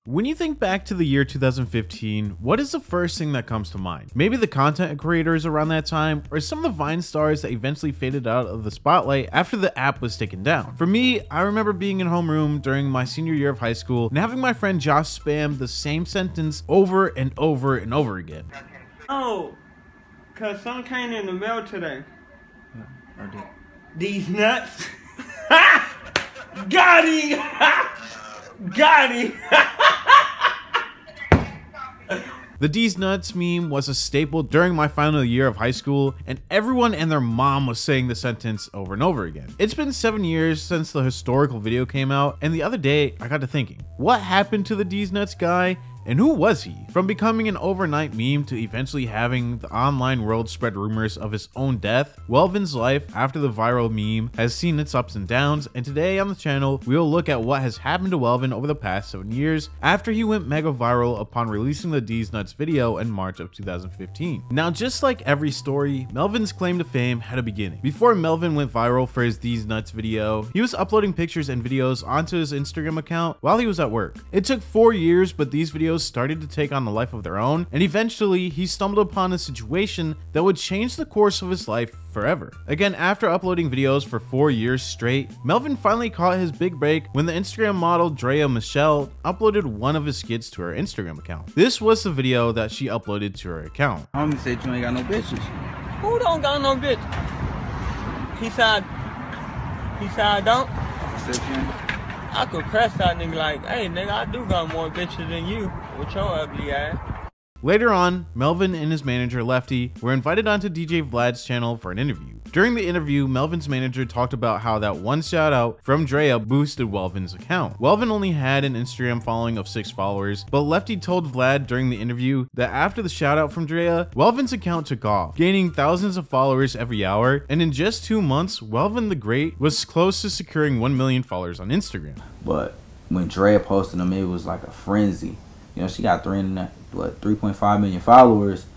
When you think back to the year 2015, what is the first thing that comes to mind? Maybe the content creators around that time, or some of the Vine stars that eventually faded out of the spotlight after the app was taken down. For me, I remember being in homeroom during my senior year of high school and having my friend Josh spam the same sentence over and over and over again. Oh, cause some came in the mail today. These nuts. Got him! Got him! The Deez nuts meme was a staple during my final year of high school, and everyone and their mom was saying the sentence over and over again. It's been 7 years since the historical video came out, and the other day I got to thinking, what happened to the Deez nuts guy? And who was he? From becoming an overnight meme to eventually having the online world spread rumors of his own death, Welven's life after the viral meme has seen its ups and downs, and today on the channel, we will look at what has happened to Welven over the past 7 years after he went mega viral upon releasing the Deez nuts video in March of 2015. Now, just like every story, Melvin's claim to fame had a beginning. Before Melvin went viral for his Deez nuts video, he was uploading pictures and videos onto his Instagram account while he was at work. It took 4 years, but these videos started to take on a life of their own, and eventually he stumbled upon a situation that would change the course of his life forever. Again, after uploading videos for 4 years straight, Melvin finally caught his big break when the Instagram model Drea Michelle uploaded one of his skits to her Instagram account. This was the video that she uploaded to her account. Homie said you ain't got no bitches. Who don't got no bitch? He said I don't. I could press that nigga like, hey nigga, I do got more bitches than you with your ugly ass. Later on, Melvin and his manager Lefty were invited onto DJ Vlad's channel for an interview. During the interview, Melvin's manager talked about how that one shout out from Drea boosted Welven's account. Welven only had an Instagram following of 6 followers, but Lefty told Vlad during the interview that after the shout out from Drea, Welven's account took off, gaining thousands of followers every hour, and in just 2 months, WelvenDaGreat was close to securing 1 million followers on Instagram. But when Drea posted them, it was like a frenzy. You know, she got 3.5 million followers.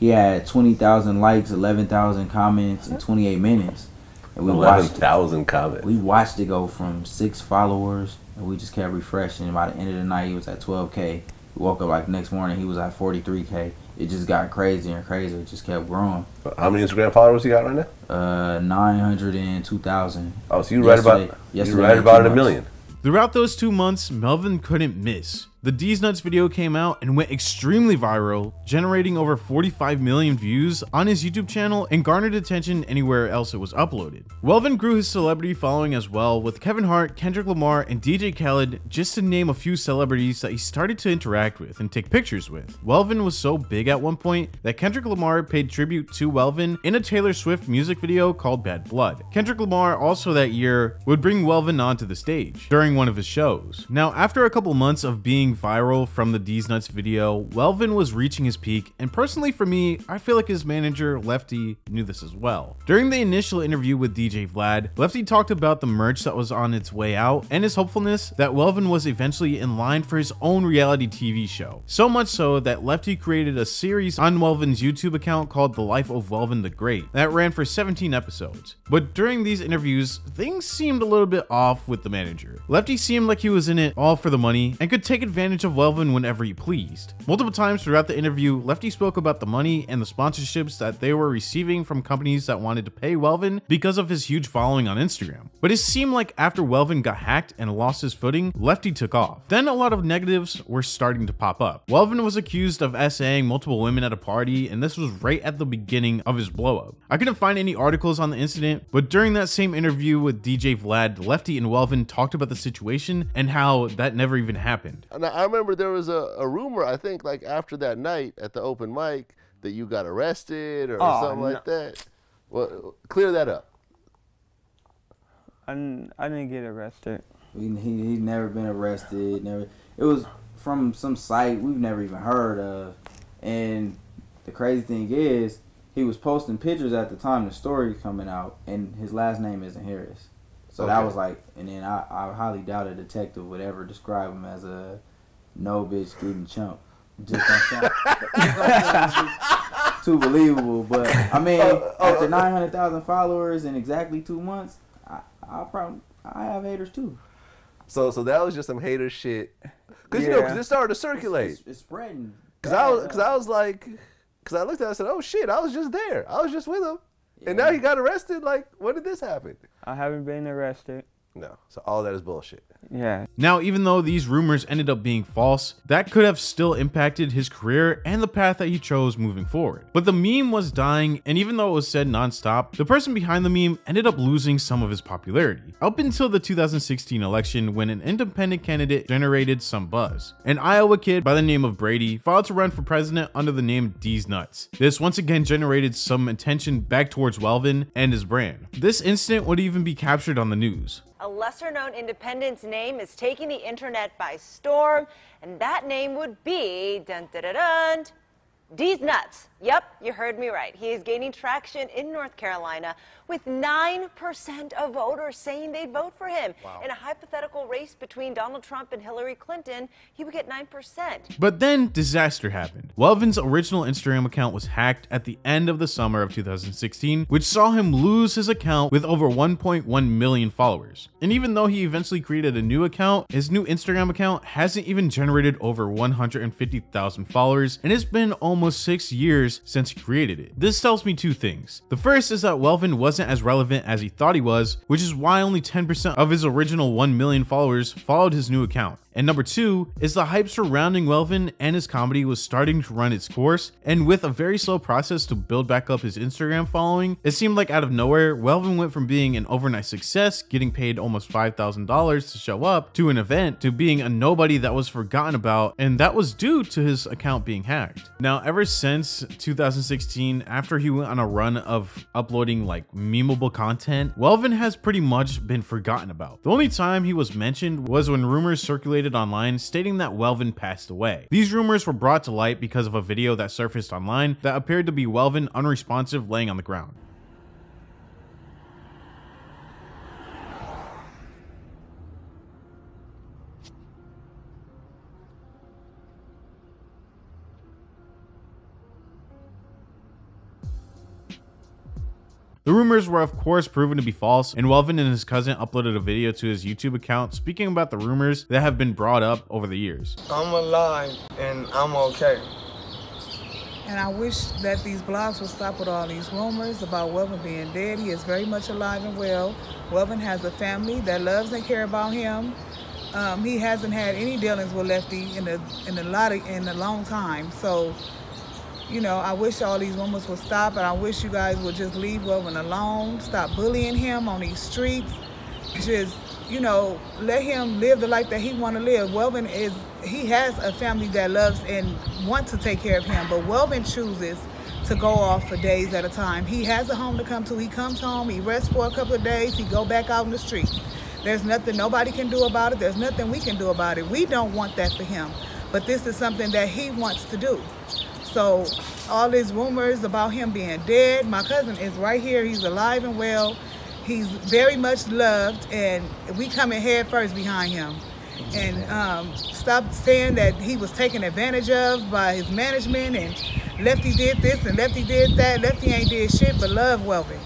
He had 20,000 likes, 11,000 comments in 28 minutes. And we 11,000 comments. We watched it go from 6 followers, and we just kept refreshing. By the end of the night, he was at 12K. We woke up like next morning, he was at 43K. It just got crazier and crazier. It just kept growing. How many Instagram followers you got right now? 902,000. Oh, so you right about it a million. Throughout those 2 months, Melvin couldn't miss. The Deez nuts video came out and went extremely viral, generating over 45 million views on his YouTube channel and garnered attention anywhere else it was uploaded. Welven grew his celebrity following as well, with Kevin Hart, Kendrick Lamar, and DJ Khaled, just to name a few celebrities that he started to interact with and take pictures with. Welven was so big at one point that Kendrick Lamar paid tribute to Welven in a Taylor Swift music video called Bad Blood. Kendrick Lamar also that year would bring Welven onto the stage during one of his shows. Now, after a couple months of being viral from the Deez nuts video, Welven was reaching his peak, and personally for me, I feel like his manager Lefty knew this as well. During the initial interview with DJ Vlad, Lefty talked about the merch that was on its way out and his hopefulness that Welven was eventually in line for his own reality TV show. So much so that Lefty created a series on Welven's YouTube account called The Life of WelvenDaGreat that ran for 17 episodes. But during these interviews, things seemed a little bit off with the manager. Lefty seemed like he was in it all for the money and could take advantage of Welven whenever he pleased. Multiple times throughout the interview, Lefty spoke about the money and the sponsorships that they were receiving from companies that wanted to pay Welven because of his huge following on Instagram. But it seemed like after Welven got hacked and lost his footing, Lefty took off. Then a lot of negatives were starting to pop up. Welven was accused of SAing multiple women at a party, and this was right at the beginning of his blow up. I couldn't find any articles on the incident, but during that same interview with DJ Vlad, Lefty and Welven talked about the situation and how that never even happened. I remember there was a rumor, I think, like after that night at the open mic that you got arrested or something like that. Well, clear that up. I didn't get arrested. He's never been arrested. Never. It was from some site we've never even heard of. And the crazy thing is, he was posting pictures at the time the story coming out, and his last name isn't Harris. So that was like, and then I highly doubt a detective would ever describe him as a no bitch getting chump. Just don't sound too believable. But I mean, after 900,000 followers in exactly 2 months, I have haters too. So that was just some hater shit. Cause you know, cause it started to circulate. It's spreading. Cause I was like, cause I looked at it and said, oh shit, I was just there. I was just with him. Yeah. And now he got arrested. Like, when did this happen? I haven't been arrested. No. So all that is bullshit. Yeah. Now, even though these rumors ended up being false, that could have still impacted his career and the path that he chose moving forward. But the meme was dying, and even though it was said nonstop, the person behind the meme ended up losing some of his popularity. Up until the 2016 election, when an independent candidate generated some buzz. An Iowa kid by the name of Brady filed to run for president under the name Deez Nuts. This once again generated some attention back towards Welven and his brand. This incident would even be captured on the news. A lesser-known independent's name is taking the internet by storm, and that name would be, dun-dun-dun-dun, Deez Nuts. Yep, you heard me right. He is gaining traction in North Carolina with 9% of voters saying they'd vote for him. Wow. In a hypothetical race between Donald Trump and Hillary Clinton, he would get 9%. But then disaster happened. Welven's original Instagram account was hacked at the end of the summer of 2016, which saw him lose his account with over 1.1 million followers. And even though he eventually created a new account, his new Instagram account hasn't even generated over 150,000 followers, and it's been almost 6 years since he created it. This tells me two things. The first is that Welven wasn't as relevant as he thought he was, which is why only 10% of his original 1 million followers followed his new account. And number two is the hype surrounding Welven and his comedy was starting to run its course, and with a very slow process to build back up his Instagram following, it seemed like out of nowhere, Welven went from being an overnight success, getting paid almost $5,000 to show up, to an event, to being a nobody that was forgotten about, and that was due to his account being hacked. Now, ever since 2016, after he went on a run of uploading like memeable content, Welven has pretty much been forgotten about. The only time he was mentioned was when rumors circulated online stating that Welven passed away. These rumors were brought to light because of a video that surfaced online that appeared to be Welven unresponsive laying on the ground. The rumors were of course proven to be false, and Welven and his cousin uploaded a video to his YouTube account speaking about the rumors that have been brought up over the years. I'm alive and I'm okay. And I wish that these blogs would stop with all these rumors about Welven being dead. He is very much alive and well. Welven has a family that loves and cares about him. He hasn't had any dealings with Lefty in a long time. So, you know, I wish all these rumors would stop, and I wish you guys would just leave Welven alone. Stop bullying him on these streets. Just, you know, let him live the life that he want to live. Welven he has a family that loves and wants to take care of him, but Welven chooses to go off for days at a time. He has a home to come to. He comes home, he rests for a couple of days, he go back out in the streets. There's nothing nobody can do about it. There's nothing we can do about it. We don't want that for him, but this is something that he wants to do. So all these rumors about him being dead, my cousin is right here. He's alive and well. He's very much loved, and we come in head first behind him. And stop saying that he was taken advantage of by his management and Lefty did this and Lefty did that. Lefty ain't did shit but love Welven.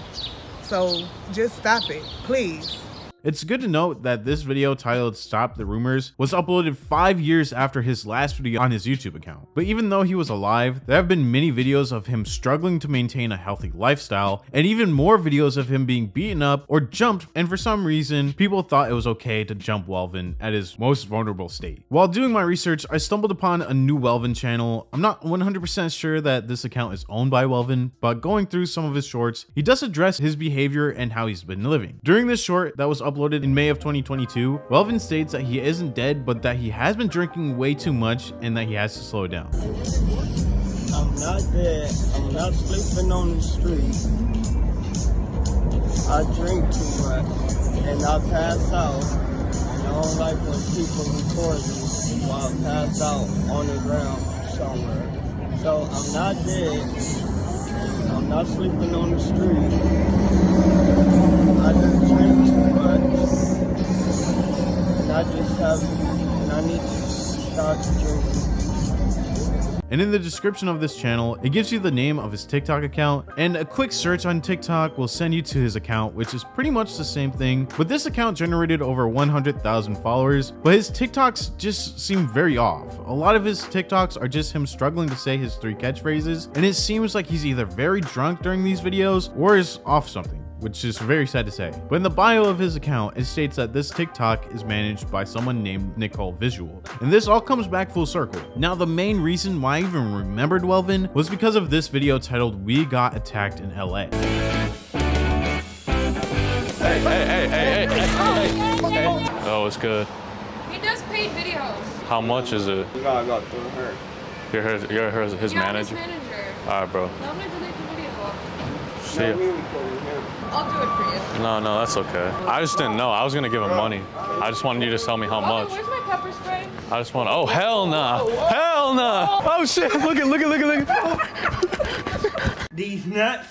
So just stop it, please. It's good to note that this video titled "Stop the Rumors" was uploaded 5 years after his last video on his YouTube account. But even though he was alive, there have been many videos of him struggling to maintain a healthy lifestyle, and even more videos of him being beaten up or jumped, and for some reason, people thought it was okay to jump Welven at his most vulnerable state. While doing my research, I stumbled upon a new Welven channel. I'm not 100% sure that this account is owned by Welven, but going through some of his shorts, he does address his behavior and how he's been living. During this short that was uploaded in May of 2022, Welven states that he isn't dead, but that he has been drinking way too much and that he has to slow down. I'm not dead. I'm not sleeping on the street. I drink too much and I pass out. And I don't like when people record me while I pass out on the ground somewhere. So I'm not dead. I'm not sleeping on the street. I just drink too much. And I need to start drinking. And in the description of this channel, it gives you the name of his TikTok account, and a quick search on TikTok will send you to his account, which is pretty much the same thing. But this account generated over 100,000 followers, but his TikToks just seem very off. A lot of his TikToks are just him struggling to say his 3 catchphrases, and it seems like he's either very drunk during these videos or is off something, which is very sad to say. But in the bio of his account, it states that this TikTok is managed by someone named Nicole Visual. And this all comes back full circle. Now, the main reason why I even remembered Welven was because of this video titled "We Got Attacked in LA." Hey. Oh, it's good. He does paid videos. How much is it? You gotta go through her. You're his manager? Alright, bro. Tell him to delete the video. See ya. I'll do it for you. No, that's okay. I just didn't know. I was gonna give him money. I just wanted you to tell me how much. Where's my pepper spray? I just want. Oh, hell nah. Hell nah. Oh shit! Look at. These nuts.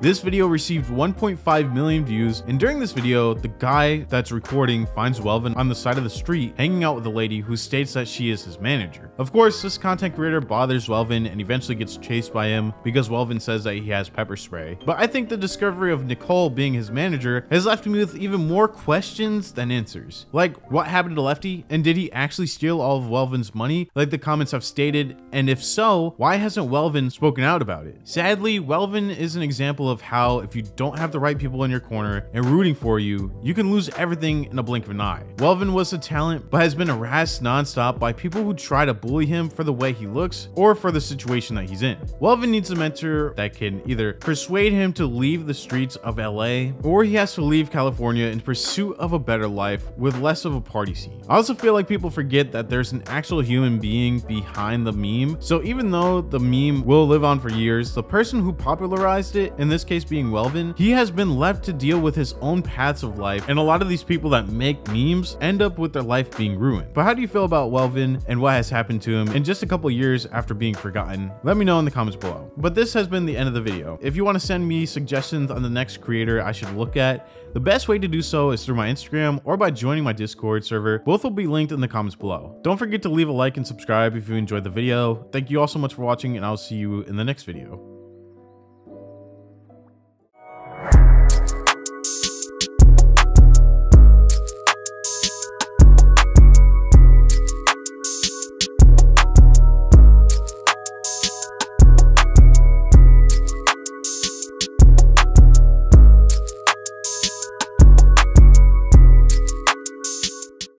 This video received 1.5 million views, and during this video, the guy that's recording finds Welven on the side of the street hanging out with a lady who states that she is his manager. Of course, this content creator bothers Welven and eventually gets chased by him because Welven says that he has pepper spray. But I think the discovery of Nicole being his manager has left me with even more questions than answers. Like, what happened to Lefty? And did he actually steal all of Welven's money like the comments have stated? And if so, why hasn't Welven spoken out about it? Sadly, Welven is an example of how if you don't have the right people in your corner and rooting for you, you can lose everything in a blink of an eye. Welven was a talent, but has been harassed non-stop by people who try to bully him for the way he looks or for the situation that he's in. Welven needs a mentor that can either persuade him to leave the streets of LA, or he has to leave California in pursuit of a better life with less of a party scene. I also feel like people forget that there's an actual human being behind the meme, so even though the meme will live on for years, the person who popularized it, in this case being Welven, he has been left to deal with his own paths of life, and a lot of these people that make memes end up with their life being ruined. But how do you feel about Welven and what has happened to him in just a couple years after being forgotten? Let me know in the comments below. But this has been the end of the video. If you want to send me suggestions on the next creator I should look at, the best way to do so is through my Instagram or by joining my Discord server. Both will be linked in the comments below. Don't forget to leave a like and subscribe if you enjoyed the video. Thank you all so much for watching, and I'll see you in the next video.